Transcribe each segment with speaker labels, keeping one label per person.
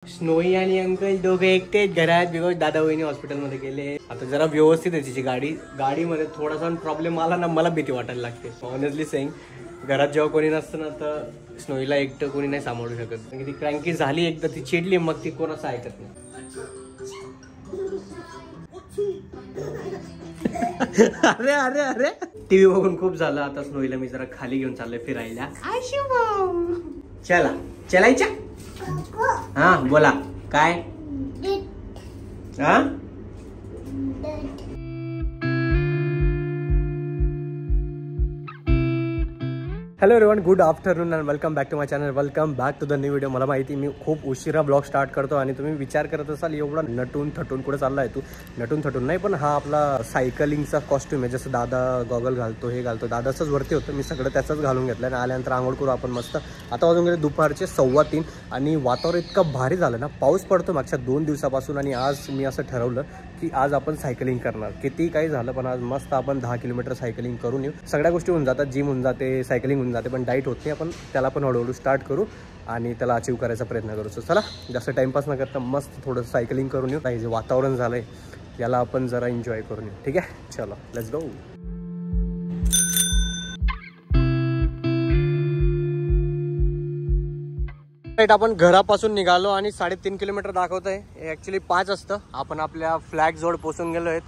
Speaker 1: Snowy आणि uncle दोघे एकटेच घरात बिकॉज दादा वहिनी हॉस्पिटलमध्ये गेले. आता जरा व्यवस्थित आहे तिची गाडीमध्ये थोडासा प्रॉब्लेम आला ना मला भीती वाटायला लागते ऑनेस्टली सेइंग. घरात जेव्हा कोणी नसतं ना तर स्नोईला एकटं कोणी नाही सांभाळू शकत. कारण ती क्रँकी झाली एकदा, ती चिडली मग ती कोणाचं ऐकत नाही. अरे अरे अरे टीव्ही बघून खूप झालं. आता स्नोईला मी जरा खाली घेऊन चाललोय फिरायला. चला चलायच्या. हा बोला काय. हा hello everyone, good afternoon and welcome back to my channel. Welcome back to the new video. मला माहिती मी खूप उशिरा ब्लॉग स्टार्ट करतो आणि तुम्ही विचार करत असाल एवढा नटून थटून कुठे चालला आहे तू. नटून थटून नाही, पण हा आपला सायकलिंगचा कॉस्ट्यूम आहे. जसं दादा गॉगल घालतो, हे घालतो, दादाचंच वरती होतं, मी सगळं त्याचंच घालून घेतलं आणि आल्यानंतर आंघोळ करू आपण मस्त. आता वाजून गेले दुपारचे 3:15 आणि वातावरण इतकं भारी झालं ना. पाऊस पडतो मागच्या 2 दिवसापासून आणि आज मी असं ठरवलं की आज आपण सायकलिंग करणार. किती काही झालं पण आज मस्त आपण 10 किलोमीटर सायकलिंग करून येऊ. सगळ्या गोष्टी होऊन जातात, जिम होऊन जाते, सायकलिंग होऊन जाते, पण डाईट होत नाही. आपण त्याला पण हळूहळू स्टार्ट करू आणि त्याला अचीव करायचा प्रयत्न करू. सो चला जास्त टाइमपास न करता मस्त थोडं सायकलिंग करून येऊ. जे वातावरण झालंय याला आपण जरा एन्जॉय करून येऊ. ठीक आहे, चलो लेट्स गो. आपण घरापासून निघालो आणि 3.5 किलोमीटर दाखवत आहे. ऍक्च्युली 5 असतं. आपण आपल्या फ्लॅग जोड पोहोचून गेलो आहेत,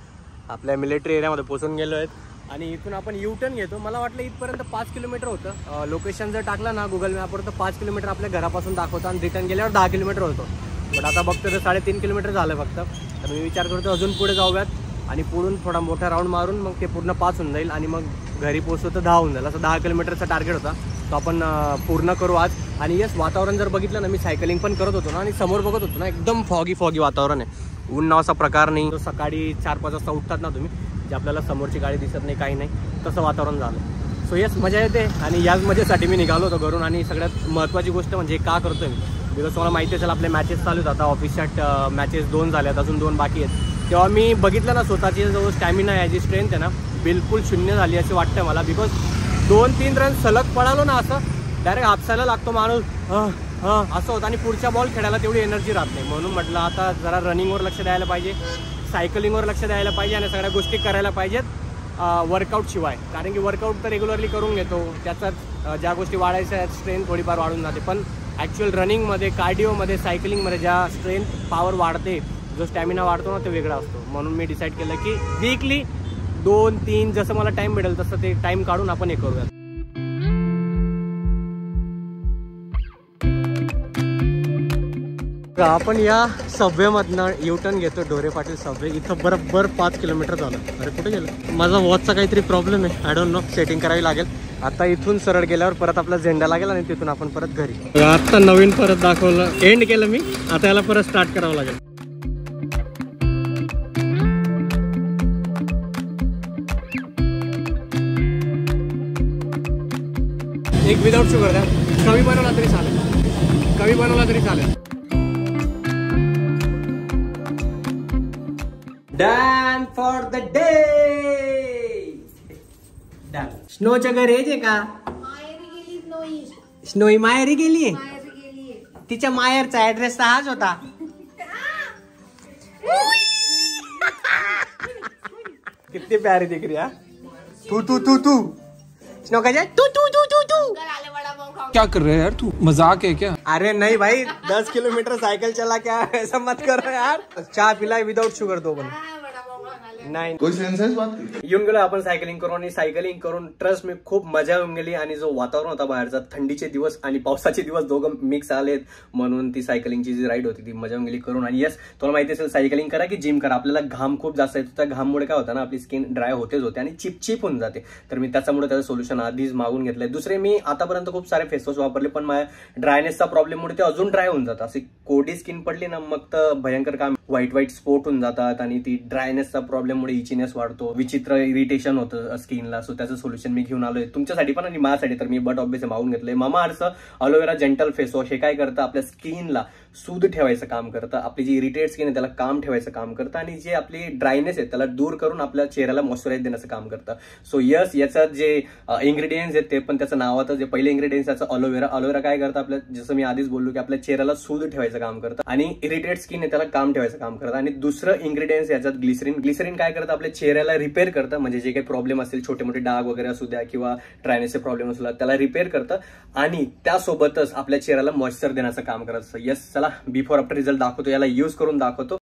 Speaker 1: आपल्या मिलिटरी एरियामध्ये पोहोचून गेलो आहेत आणि इथून आपण यू टर्न घेतो. मला वाटलं इथपर्यंत 5 किलोमीटर होतं. लोकेशन जर टाकलं ना गुगल मॅपवर तर 5 किलोमीटर आपल्या घरापासून दाखवतं आणि रिटर्न गेल्यावर 10 किलोमीटर होतो. पण आता बघतो तर 3.5 किलोमीटर झालं फक्त. तर मी विचार करतो अजून पुढे जाऊयात आणि पुढून थोडा मोठा राऊंड मारून मग ते पूर्ण 5 होऊन जाईल आणि मग घरी पोहोचतो तर 10 होऊन जाईल. असं 10 किलोमीटरचा टार्गेट होता, तो आपण पूर्ण करू आज. आणि यस, वातावरण जर बघितलं ना, मी सायकलिंग पण करत होतो ना आणि समोर बघत होतो ना, एकदम फॉगी वातावरण आहे. ऊन नावाचा प्रकार नाही. तो सकाळी 4-5 वाजता उठतात ना तुम्ही, जे आपल्याला समोरची गाडी दिसत नाही, काही नाही, तसं वातावरण झालं. सो यस, मजा येते आणि याच मजेसाठी मी निघालो होतो घरून. आणि सगळ्यात महत्त्वाची गोष्ट म्हणजे का करतोय मी, बिकॉज तुम्हाला माहिती असेल आपले मॅचेस चालू आहेत. आता ऑफिसच्या मॅचेस 2 झाल्यात, अजून 2 बाकी आहेत. तेव्हा मी बघितलं ना स्वतःची जो स्टॅमिना आहे, जी स्ट्रेंथ आहे ना, बिलकुल शून्य झाली असे वाटतं मला. बिकॉज 2-3 रन सलग पळालो ना, असं डायरेक्ट हापसायला लागतो माणूस, असं होतं. आणि पुढच्या बॉल खेळायला तेवढी एनर्जी राहत नाही. म्हणून म्हटलं आता जरा रनिंगवर लक्ष द्यायला पाहिजे, सायकलिंगवर लक्ष द्यायला पाहिजे आणि सगळ्या गोष्टी करायला पाहिजेत वर्कआउट शिवाय. कारण की वर्कआउट तर रेग्युलरली करून घेतो, त्याच्यात ज्या गोष्टी वाढायच्या आहेत स्ट्रेंथ थोडीफार वाढून जाते. पण ॲक्च्युअल रनिंगमध्ये, कार्डिओमध्ये, सायकलिंगमध्ये ज्या स्ट्रेंथ पॉवर वाढते, जो स्टॅमिना वाढतो ना, तो वेगळा असतो. म्हणून मी डिसाईड केलं की वीकली 2-3 जसं मला टाईम मिळेल तसं ते टाईम काढून आपण हे करूयात. आपण या सबवेमधनं यू टर्न घेतो, ढोरे पाटील सबवे. इथं बरोबर 5 किलोमीटर झालं. अरे कुठे गेलं? माझा वॉचचा काहीतरी प्रॉब्लेम आहे, आय डोंट नो, सेटिंग करावी लागेल. आता इथून सरळ गेल्यावर परत आपला झेंडा लागेल आणि तिथून आपण परत घरी. आता नवीन परत दाखवलं, एंड केलं मी, आता याला परत स्टार्ट करावं लागेल. एक विदाउट शुगर द्या. कवी बनवला तरी चालेल, कवी बनवला तरी चालेल. Done for the day. Done. स्नोच्या घरी यायचे का? स्नोई माहेरी गेली. तिच्या माहेरचा ऍड्रेस तर हाच होता. किती प्यारी दिख रही है. तू स्नो का जाए तू
Speaker 2: क्या कर रहे हैं यार, तू मजाक है क्या?
Speaker 1: अरे नहीं भाई, 10 किलोमीटर साइकिल चला क्या, ऐसा मत करो यार. चहा पिलाय विदाउट शुगर तो पण नाही.
Speaker 3: कोई सेन्स है इस बात की?
Speaker 1: येऊन गेलो आपण सायकलिंग करून आणि सायकलिंग करून ट्रस्ट मी खूप मजा येऊन गेली. आणि जो वातावरण होता बाहेरचा, थंडीचे दिवस आणि पावसाचे दिवस दोघं मिक्स आलेत, म्हणून ती सायकलिंगची जी राईड होती ती मजा येऊन गेली करून. आणि यस, तुम्हाला माहिती असेल सायकलिंग करा की जिम करा, आपल्याला घाम खूप जास्त येतो. त्या घाममुळे काय होतं ना, आपली स्किन ड्राय होतेच होते आणि चिपचिप होऊन जाते. तर मी त्याच्यामुळे त्याचं सोल्युशन आधीच मागून घेतलंय. दुसरे, मी आतापर्यंत खूप सारे फेस वॉश वापरले, पण माझ्या ड्रायनेसचा प्रॉब्लेममुळे ते अजून ड्राय होऊन जातं. अशी कोरडी स्किन पडली ना, मग तर भयंकर काम, व्हाईट स्पॉट होऊन जातात आणि ती ड्रायनेसचा प्रॉब्लेममुळे इचिनेस वाढतो, विचित्र इरिटेशन होतं स्किनला. सो त्याचं सोल्युशन मी घेऊन आलोय तुमच्यासाठी पण आणि माझ्यासाठी. तर मी बट ऑब्विसली मागून घेतलंय मामा अर्थचं अलोवेरा जेंटल फेस वॉश. हे काय करतं, आपल्या स्किनला सूद ठेवायचं काम करतं, आपली जी इरिटेट स्किन आहे त्याला काम ठेवायचं काम करतं, आणि जे आपली ड्रायनेस आहे त्याला दूर करून आपल्या चेहऱ्याला मॉइश्चराईज देण्याचं काम करतं. सो यस, याचं जे इन्ग्रेडियंट्स आहेत ते पण त्याचं नावाचं जे पहिले इन्ग्रेडियंट्स त्याचं अलोवेरा. अलोवेरा काय करतं आपल्या, जसं मी आधीच बोललो की आपल्या चेहऱ्याला सूद ठेवायचं काम करतं आणि इरिटेट स्किन आहे त्याला काम ठेवायचं काम करतं. आणि दुसरं इन्ग्रेडियंट्स याच्यात ग्लिसरीन. ग्लिसरीन काय करतं, आपल्या चेहऱ्याला रिपेअर करतं, म्हणजे जे काही प्रॉब्लेम असतील, छोटे मोठे डाग वगैरे असू द्या किंवा ड्रायनेसचे प्रॉब्लेम असला त्याला रिपेअर करतं आणि त्यासोबतच आपल्या चेहऱ्याला मॉइश्चर देण्याचं काम करतं. यस, चला बिफोर आफ्टर रिझल्ट दाखवतो, याला यूज करून दाखवतो.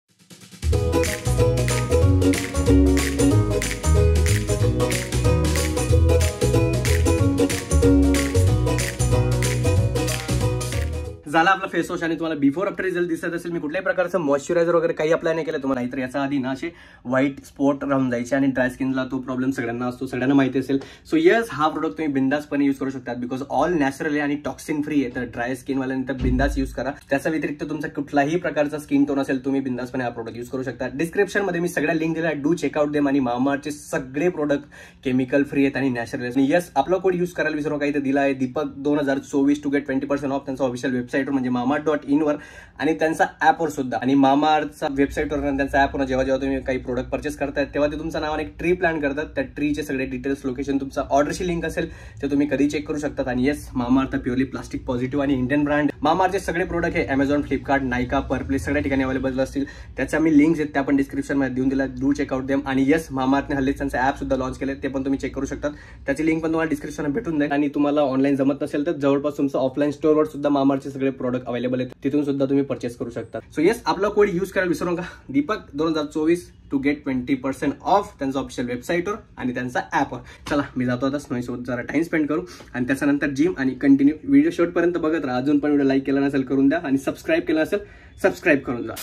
Speaker 1: झाला आपला फेस वॉश आणि तुम्हाला बिफोर आफ्टर रिझल्ट दिसत असेल. मी कुठल्याही प्रकारचं मॉइश्चरायझर वगैरे काही अप्लाय नाही केलं तुम्हाला, नाहीतर याचा आधी ना असे व्हाईट स्पॉट राहून जायचे आणि ड्राय स्किनला तो प्रॉब्लेम सगळ्यांना असतो, सगळ्यांना माहिती असेल. सो यस, हा प्रोडक्ट तुम्ही बिंदासपणे यूज करू शकता बिकॉज ऑल नॅचरल आहे आणि टॉक्सिन फ्री आहे. तर ड्राय स्किनवाल्यांनी तर बिंदास यूज करा. त्याच्या व्यतिरिक्त तुमचा कुठलाही प्रकारचा स्किन टोन असेल तुम्ही बिंदासपणे हा प्रोडक्ट यूज करू शकता. डिस्क्रिप्शनमध्ये मी सगळ्या लिंक दिल्या, डू चेकआउट देम. आणि मामाअर्थचे सगळे प्रोडक्ट केमिकल फ्री आहेत आणि नॅचरल आहेत. आणि यस, आपला कोड यूज करायला विसरू नका, इथे दिला आहे दीपक 2024 टू गेट 20% ऑफ त्यांचा ऑफिशियल वेबसाईटवर म्हणजे Mamaearth.in वर आणि त्यांचा ऍपवर सुद्धा. आणि मामाअर्थचा वेबसाईटवर आणि त्यांचा ऍपवर जेव्हा तुम्ही काही प्रोडक्ट परचेस करताय तेव्हा ते तुमच्या नावाने एक ट्री प्लॅन करतात. त्या ट्रीचे सगळे डिटेल्स, लोकेशन, तुमचा ऑर्डरची लिंक असेल ते तुम्ही कधी चेक करू शकतात. आणि yes, Mamaearth purely plastic positive आणि इंडियन ब्रँड. मामाअर्थचे सगळे प्रोडक्ट हे Amazon, फ्लिपकार्ट, नायका, पर्पल सगळ्या ठिकाणी अवेलेबल असतील. त्याच्या मी लिंक्स आहेत त्या पण डिस्क्रिप्शन मध्ये देऊन दिल्या, डू चेकआउट देम. आणि येस, मामाअर्थने हल्लीच त्यांचा ऍप सुद्धा लॉन्च केले, ते पण तुम्ही चेक करू शकतात. त्याची लिंक पण तुम्हाला डिस्क्रिप्शन भेटून जाईल. आणि तुम्हाला ऑनलाईन जमत नसेल तर जवळपास तुमचं ऑफलाईन स्टोअरवर सुद्धा मामाअर्थचे सगळे प्रोडक्ट अवेलेबल आहेत, तिथून सुद्धा तुम्ही परचेस करू शकता. सो येस, आपला कोड यूज करायला विसरू नका, दीपक 2024 टू गेट 20% ऑफ त्यांचा ऑफिशियल वेबसाईटवर आणि त्यांचा ऍपवर. चला मी जातो आता स्नोईसोबत जरा टाइम स्पेंड करू आणि त्याच्यानंतर जिम. आणि कंटिन्यू व्हिडिओ शेवटपर्यंत बघत राहा. अजून पण व्हिडिओ लाईक केला नसेल करून द्या आणि सबस्क्राईब केला असेल सबस्क्राईब करून द्या.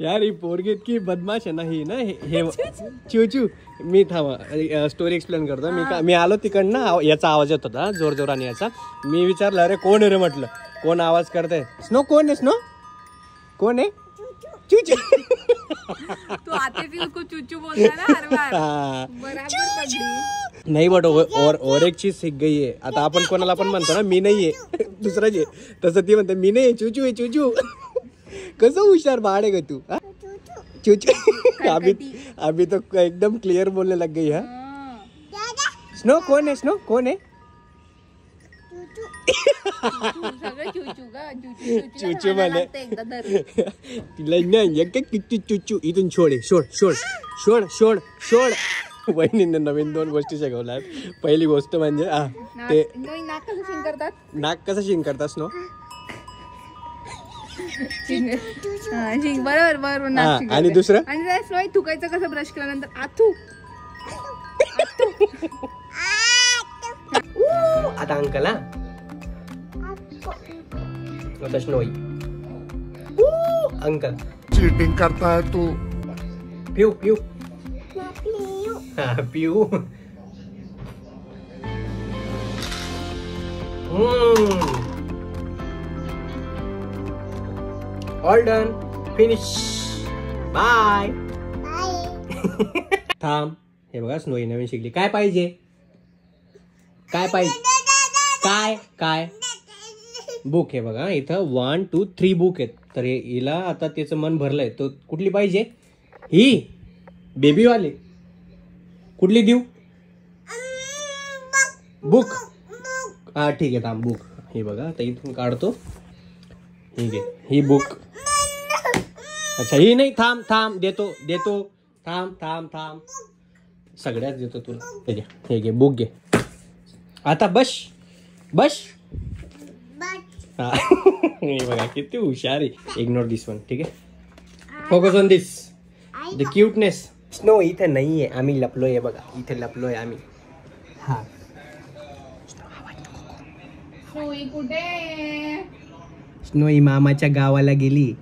Speaker 1: यार ही पोरगी इतकी बदमाश आहे ना, ही ना हे चिवचू. मी थांबा स्टोरी एक्सप्लेन करतो. मी आलो तिकडनं, याचा आवाज येत होता जोर जोराने याचा. मी विचारलं अरे कोण आहे रे, म्हटलं कोण आवाज करतंय. स्नो कोण आहे, स्नो कोण आहे? चूचू.
Speaker 3: तो आते भी उसको चूचू बोलता ना हर बार. बराबर पकड़ी.
Speaker 1: नाही बट और एक चीज सीख गई है. आता आपण कोणाला पण म्हणतो ना मी नाहीये, दुसराच आहे, तसं ती म्हणते मी नाही चूचू आहे चूचू. कसं हुशार बाळ आहे ग तू. चूचू. अभी तो एकदम क्लियर बोलने लग गई है. स्नो कोण आहे, स्नो कोण आहे? चूचू म्हणे तिला नाही चूचू. इथून सोड सोड सोड सोड सोड सोड. वहिनीने नवीन 2 गोष्टी शिकवल्या. पहिली गोष्ट म्हणजे ते नाक कसं शिंग करतात स्नो.
Speaker 3: बरोबर बरोबर.
Speaker 1: आणि दुसरं
Speaker 3: आणि स्नो थुकायचं कसं ब्रश केल्यानंतर आथू.
Speaker 1: आता अंकल आता स्नोई अंकल
Speaker 4: चीटिंग करता है तू.
Speaker 1: पिऊ पिऊ पिऊ. All done, finish, bye. थांब, हे बघा स्नोई नवीन शिकली. काय पाहिजे, काय पाहिजे, काय काय बुक आहे बघा इथं 1 2 3 बुक आहेत. तर हिला आता त्याचं मन भरलंय. तो कुठली पाहिजे, ही बेबीवाली कुठली देऊ? बुक. हा ठीक आहे थांब, बुक ही बघा आता इथून काढतो. ठीक आहे ही बुक. अच्छा ही नाही, थांब थांब देतो देतो, थांब थांब थांब, सगळ्याच देतो तुला. हे घे बुक घे आता. बस बस. हा बघा किती हुशार आहे. इग्नोर दिस वन, ठीक आहे. Focus on this, the cuteness. Snow इथे नाहीये, आम्ही लपलोय बघा, इथे लपलोय आम्ही. हा
Speaker 3: स्नोई कुठे?
Speaker 1: स्नोई मामाच्या गावाला गेली.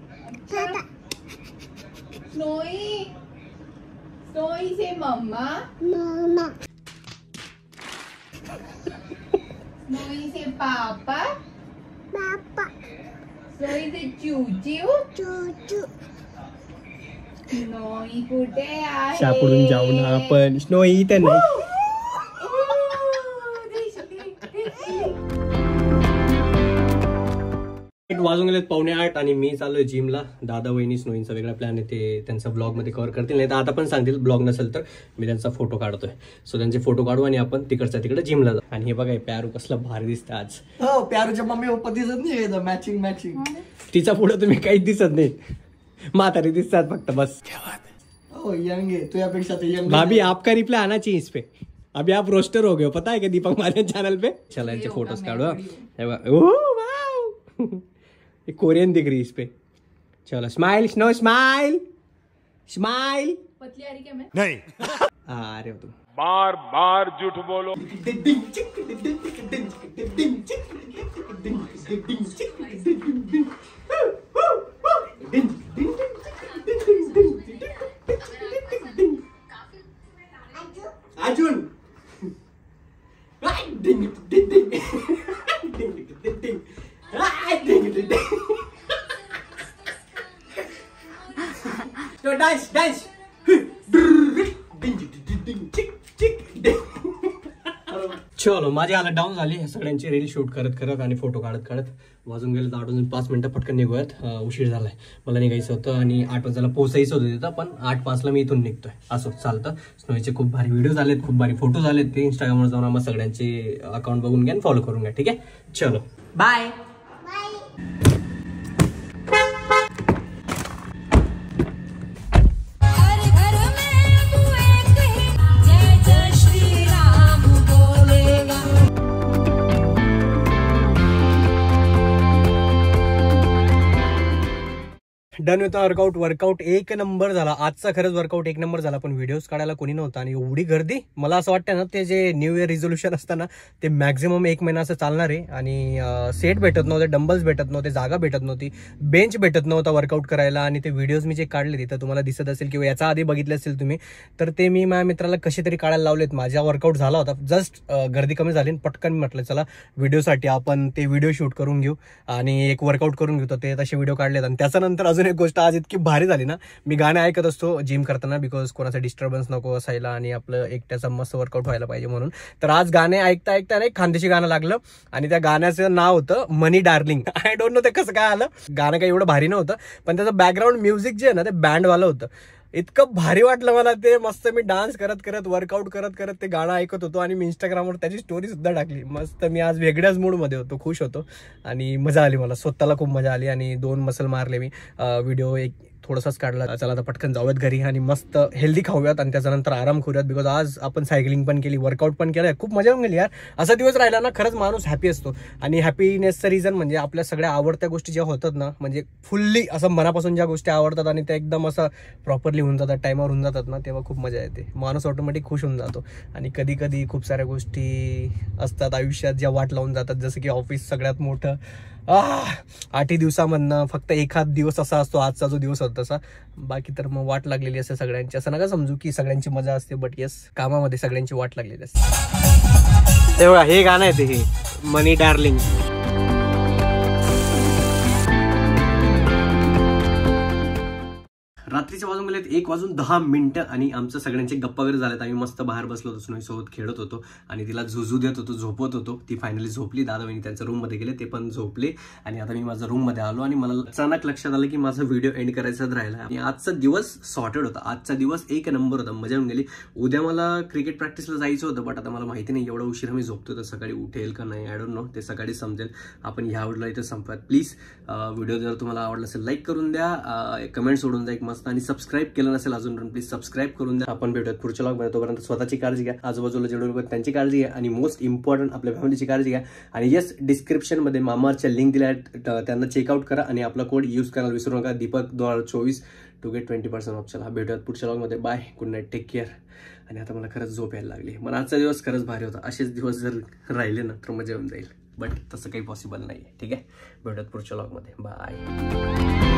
Speaker 3: स्नोई स्नोई से मम्मा. स्नोई से पापा. स्नोई से चूचू. स्नोई कुठे आहे?
Speaker 1: सापडून जाऊ ना आपण. स्नोई इथे नाही. वाजून गेलेत 7:45 आणि मी चाललोय जिमला. दादा वहिनी स्नोईंचा वेगळा प्लॅन आहे, ते त्यांचा ब्लॉग मध्ये कव्हर करतील, नाही तर आता पण सांगतील. ब्लॉग नसेल तर मी त्यांचा फोटो काढतोय. सो त्यांचे फोटो काढू आणि आपण तिकडच्या तिकडे जिमला जाऊ. आणि हे बघा प्यारू कसलं भारी दिसतं आज.
Speaker 5: हो प्यारूच्या मम्मी पप्पा दिसत नाही मॅचिंग मॅचिंग.
Speaker 1: तिचा पुढे तुम्ही काहीच दिसत नाही, म्हातारी दिसतात फक्त बस.
Speaker 5: हो यंग है, तुझ्यापेक्षा ते यंग.
Speaker 1: भाभी आपका रिप्लाई आना चाहिए इस पे. अभी आप रोस्टर हो गए हो, पता है क्या दीपक मारियन चैनल पे. चला इनके फोटोज काढो. कोरियन दिख रही इस पे. चलो स्माइल स्नो स्माइल स्माइल.
Speaker 3: पतली आ रही क्या मैं?
Speaker 4: नहीं
Speaker 1: आ रहे हो तुम.
Speaker 6: बार बार झूठ बोलो.
Speaker 1: Arjun dance dance. चलो माझी हालत डाऊन झाली सगळ्यांची रील शूट करत करत आणि फोटो काढत काढत. वाजून गेलं 8:05 मिनिटं, पटकन निघूयात. उशीर झालाय, मला निघायचं होतं आणि 8 वाजायला पोहोचायचं होतं तिथं, पण 8:05 मी इथून निघतोय. असं चालतं. स्नोईचे खूप भारी व्हिडिओ झालेत, खूप भारी फोटो झालेत. ते इंस्टाग्रामवर जाऊन आम्हाला सगळ्यांचे अकाउंट बघून घ्या, फॉलो करून घ्या. ठीक आहे, चलो
Speaker 5: बाय.
Speaker 1: डन होता वर्कआउट एक नंबर झाला आजचा. खरंच वर्कआउट एक नंबर झाला, पण व्हिडिओज काढायला कोणी नव्हता आणि एवढी गर्दी. मला असं वाटतं ना, ते जे न्यू इयर रिझोल्युशन असतं ना, ते मॅक्झिमम 1 महिना असं चालणार आहे. आणि सेट भेटत नव्हते, डंबल्स भेटत नव्हते, जागा भेटत नव्हती, बेंच भेटत नव्हता वर्कआउट करायला. आणि ते व्हिडिओज मी जे काढले तिथं तुम्हाला दिसत असेल किंवा याचा आधी बघितले असेल तुम्ही, तर ते मी माझ्या मित्राला कसे तरी काढायला लावलेत. माझा वर्कआउट झाला होता, जस्ट गर्दी कमी झाली, पटकन म्हटलं चला व्हिडिओसाठी आपण ते व्हिडिओ शूट करून घेऊ आणि एक वर्कआउट करून घेऊ. ते तसे व्हिडिओ काढलेत. आणि त्याच्यानंतर अजून एक गोष्ट आज इतकी भारी झाली ना, मी गाणे ऐकत असतो जिम करताना, बिकॉज कोणाचा डिस्टर्बन्स नको असायला आणि आपलं एकट्याचा मस्त वर्कआउट व्हायला पाहिजे म्हणून. तर आज गाणे ऐकता ऐकता एक खानदेशी गाणं लागलं आणि त्या गाण्याचं नाव होतं मनी डार्लिंग. आय डोंट नो ते कसं काय आलं. गाणं काही एवढं भारी नव्हतं, पण त्याचं बॅकग्राऊंड म्युझिक जे आहे ना, ते बँडवालं होतं. इतकं भारी वाटलं मला ते. मस्त मी डान्स करत करत वर्कआउट करत करत ते गाणं ऐकत होतो आणि मी इंस्टाग्रामवर त्याची स्टोरी सुद्धा टाकली. मस्त मी आज वेगळ्याच मूडमध्ये होतो, खुश होतो आणि मजा आली. मला स्वतःला खूप मजा आली आणि 2 मसल मारले मी. व्हिडिओ एक थोडासाच काढला. चला आता पटकन जाऊयात घरी आणि मस्त हेल्दी खाऊयात आणि त्याच्यानंतर आराम करूयात. बिकॉज आज आपण सायकलिंग पण केली, वर्कआउट पण केलं, खूप मजा येऊन गेली यार. असा दिवस राहिला ना, खरंच माणूस हॅपी असतो. आणि हॅपीनेसचं रिझन म्हणजे आपल्या सगळ्या आवडत्या गोष्टी ज्या होतात ना, म्हणजे फुल्ली असं मनापासून ज्या गोष्टी आवडतात आणि त्या एकदम असं प्रॉपरली होऊन जातात, टाइमवर होऊन जातात ना, तेव्हा खूप मजा येते. माणूस ऑटोमॅटिक खुश होऊन जातो. आणि कधी कधी खूप साऱ्या गोष्टी असतात आयुष्यात ज्या वाट लावून जातात, जसं की ऑफिस सगळ्यात मोठं. 8 दिवसामधनं फक्त एखाद दिवस असा असतो, आजचा जो दिवस होता तसा. बाकी तर मग वाट लागलेली असते सगळ्यांची. असं नका समजू की सगळ्यांची मजा असते, बट येस, कामामध्ये सगळ्यांची वाट लागलेली असते. तेव्हा हे गाणं आहे ते, हे मनी डार्लिंग. रात्रीच्या वाजून गेलेत 1:10 आणि आमचं सगळ्यांचे गप्पा वगैरे झालेत. आम्ही मस्त बाहेर बसलो होतो, स्नोईसोबत खेळत होतो आणि तिला झुजू देत होतो, झोपत होतो. ती फायनली झोपली. दादा वहिनी त्यांच्या रूममध्ये गेले, ते पण झोपले. आणि आता मी माझ्या रूममध्ये आलो आणि मला अचानक लक्षात आलं की माझा व्हिडिओ एंड करायचाच राहिला. आणि आजचा दिवस सॉर्टेड होता, आजचा दिवस एक नंबर होता, मजा येऊन गेली. उद्या मला क्रिकेट प्रॅक्टिसला जायचं होतं, बट आता मला माहिती नाही एवढा उशिरा मी झोपतो तर सकाळी उठेल का नाही, आय डोंट नो. ते सकाळी समजेल. आपण ह्या आवडला इथं संपत. प्लीज व्हिडिओ जर तुम्हाला आवडला असेल लाईक करून द्या, कमेंट सोडून द्या एक मस्त. आणि सबस्क्राईब केलं नसेल अजून पण प्लीज सबस्क्राईब करून द्या. आपण भेटूयात पुढच्या व्लॉगमध्ये. तोपर्यंत स्वतःची काळजी घ्या, आजूबाजूला जेवढे लोक त्यांची काळजी घ्या आणि मोस्ट इम्पॉर्टंट आपल्या फॅमिलीची काळजी घ्या. आणि येस, डिस्क्रिप्शनमध्ये मामाअर्थच्या लिंक दिल्या आहेत, त्यांना चेकआउट करा आणि आपला कोड यूज करायला विसरू नका, Deepak2024 टू गेट 20% ऑफ. चला भेटूयात पुढच्या व्लॉगमध्ये. Bye, good night, take care. आणि आता मला खरंच झोप यायला लागली. मला आजचा दिवस खरंच भारी होता. असेच दिवस जर राहिले ना तर मजा येऊन जाईल, बट तसं काही पॉसिबल नाही आहे. ठीक आहे, भेटूयात पुढच्या व्लॉगमध्ये. बाय.